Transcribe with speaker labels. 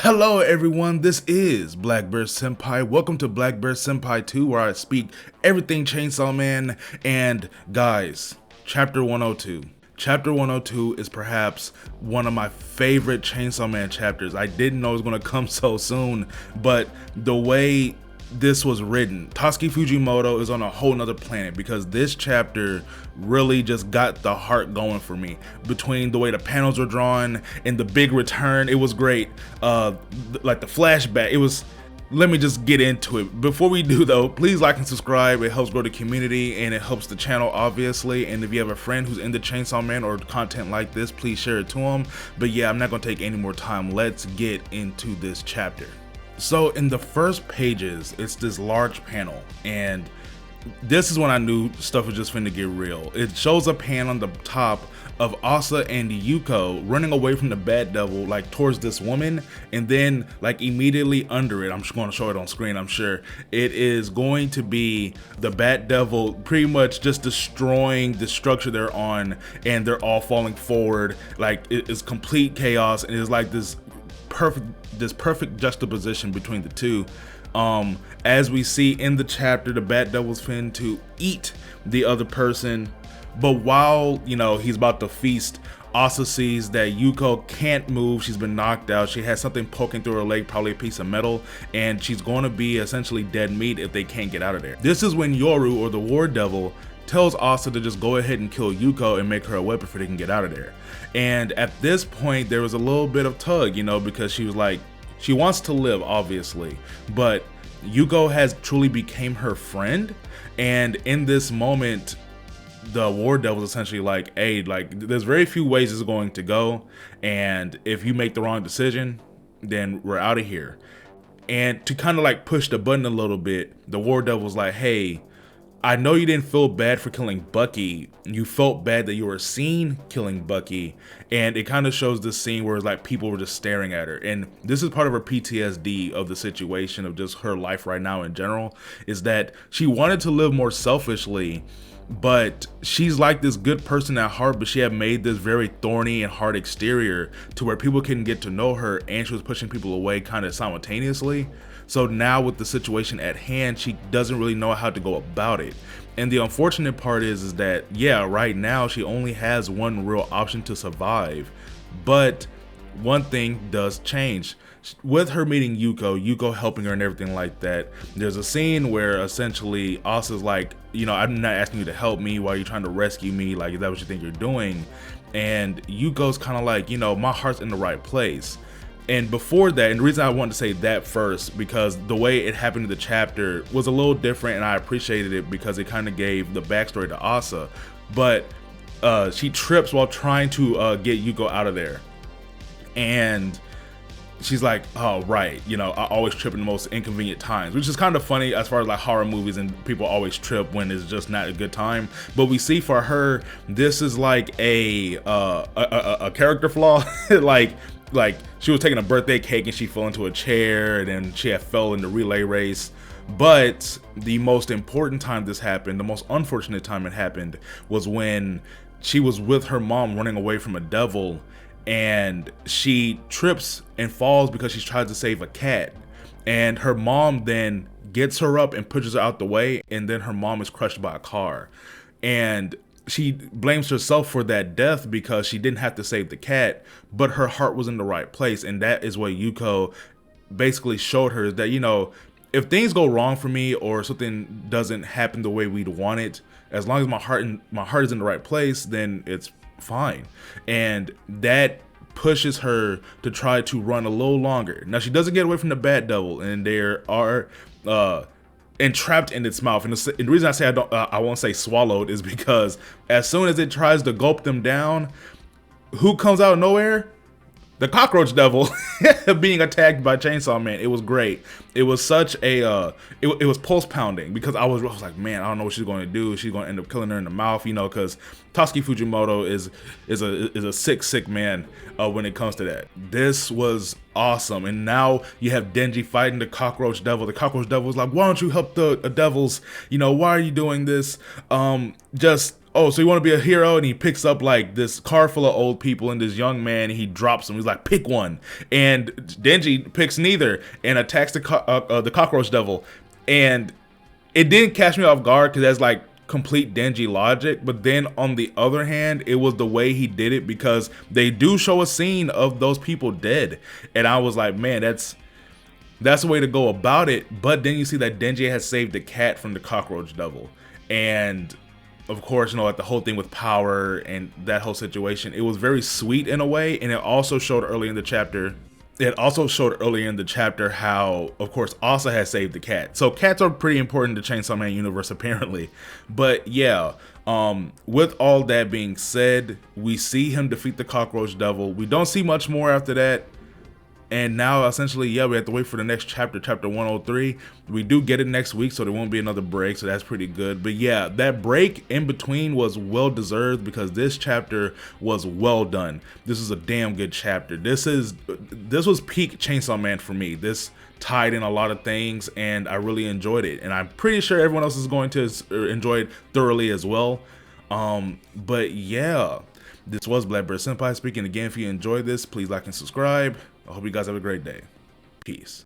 Speaker 1: Hello everyone, this is Blackbear Senpai. Welcome to Blackbear Senpai 2, where I speak everything Chainsaw Man. And guys, Chapter 102. Chapter 102 is perhaps one of my favorite Chainsaw Man chapters. I didn't know it was going to come so soon, but the way this was written, Tatsuki Fujimoto is on a whole nother planet, because this chapter really just got the heart going for me. Between the way the panels were drawn and the big return, it was great. Like the flashback, it was. Let me just get into it. Before we do though, please like and subscribe. It helps grow the community and it helps the channel, obviously. And if you have a friend who's into Chainsaw Man or content like this, please share it to them. But yeah, I'm not gonna take any more time. Let's get into this chapter. So in the first pages, it's this large panel, and this is when I knew stuff was just finna get real. It shows a pan on the top of Asa and Yuko running away from the Bat Devil, like towards this woman, and then like immediately under it, I'm just going to show it on screen, I'm sure, it is going to be the Bat Devil pretty much just destroying the structure they're on, and they're all falling forward. Like it is complete chaos, and it's like this perfect juxtaposition between the two. As we see in the chapter, the Bat Devil's fin to eat the other person, but while he's about to feast, Asa sees that Yuko can't move. She's been knocked out. She has something poking through her leg, probably a piece of metal, and she's going to be essentially dead meat if they can't get out of there. This is when Yoru, or the War Devil, tells Asa to just go ahead and kill Yuko and make her a weapon for they can get out of there. And at this point, there was a little bit of tug, because she was like, she wants to live, obviously, but Yuko has truly became her friend. And in this moment, the War Devil is essentially like, hey, like there's very few ways it's going to go, and if you make the wrong decision, then we're out of here. And to kind of like push the button a little bit, the War Devil's like, hey, I know you didn't feel bad for killing Bucky. You felt bad that you were seen killing Bucky. And it kind of shows this scene where it's like people were just staring at her. And this is part of her PTSD of the situation, of just her life right now in general, is that she wanted to live more selfishly, but she's like this good person at heart, but she had made this very thorny and hard exterior to where people couldn't get to know her, and she was pushing people away kind of simultaneously. So now with the situation at hand, she doesn't really know how to go about it. And the unfortunate part is that, yeah, right now she only has one real option to survive. But one thing does change. With her meeting Yuko helping her and everything like that, there's a scene where essentially Asa's like, I'm not asking you to help me, why are you trying to rescue me? Like, is that what you think you're doing? And Yuko's kind of like, my heart's in the right place. And before that, and the reason I wanted to say that first, because the way it happened in the chapter was a little different, and I appreciated it because it kind of gave the backstory to Asa. But she trips while trying to get Yuko out of there, and she's like, oh right, I always trip in the most inconvenient times, which is kind of funny as far as like horror movies, and people always trip when it's just not a good time. But we see for her, this is like a character flaw. like she was taking a birthday cake and she fell into a chair, and then she had fell in the relay race. But the most important time this happened, the most unfortunate time it happened, was when she was with her mom running away from a devil, and she trips and falls because she's trying to save a cat, and her mom then gets her up and pushes her out the way, and then her mom is crushed by a car. And she blames herself for that death because she didn't have to save the cat, but her heart was in the right place. And that is what Yuko basically showed her, that if things go wrong for me or something doesn't happen the way we'd want it, as long as my heart is in the right place, then it's fine. And that pushes her to try to run a little longer. Now she doesn't get away from the Bat Devil, and there are entrapped in its mouth. And the reason I say I won't say swallowed is because as soon as it tries to gulp them down, who comes out of nowhere? The Cockroach Devil being attacked by Chainsaw Man. It was great. It was such a it was pulse pounding, because I was like, man, I don't know what she's going to do. She's going to end up killing her in the mouth, because Tatsuki Fujimoto is a sick man when it comes to that. This was awesome. And now you have Denji fighting the Cockroach Devil. The Cockroach Devil is like, why don't you help the devils? Why are you doing this? Just oh, so you want to be a hero? And he picks up like this car full of old people and this young man, and he drops him. He's like, pick one. And Denji picks neither and attacks the cockroach devil. And it didn't catch me off guard because that's like complete Denji logic. But then on the other hand, it was the way he did it, because they do show a scene of those people dead. And I was like, man, that's the way to go about it. But then you see that Denji has saved the cat from the cockroach devil. And of course, you know, like the whole thing with power and that whole situation, it was very sweet in a way. And it also showed early in the chapter how, of course, Asa has saved the cat. So cats are pretty important to Chainsaw Man universe apparently. But yeah, with all that being said, we see him defeat the cockroach devil. We don't see much more after that. And now essentially, yeah, we have to wait for the next chapter, chapter 103. We do get it next week, so there won't be another break, so that's pretty good. But yeah, that break in between was well deserved because this chapter was well done. This is a damn good chapter. This was peak Chainsaw Man for me. This tied in a lot of things and I really enjoyed it. And I'm pretty sure everyone else is going to enjoy it thoroughly as well. But yeah, this was Blackbird Senpai speaking. Again, if you enjoyed this, please like and subscribe. I hope you guys have a great day. Peace.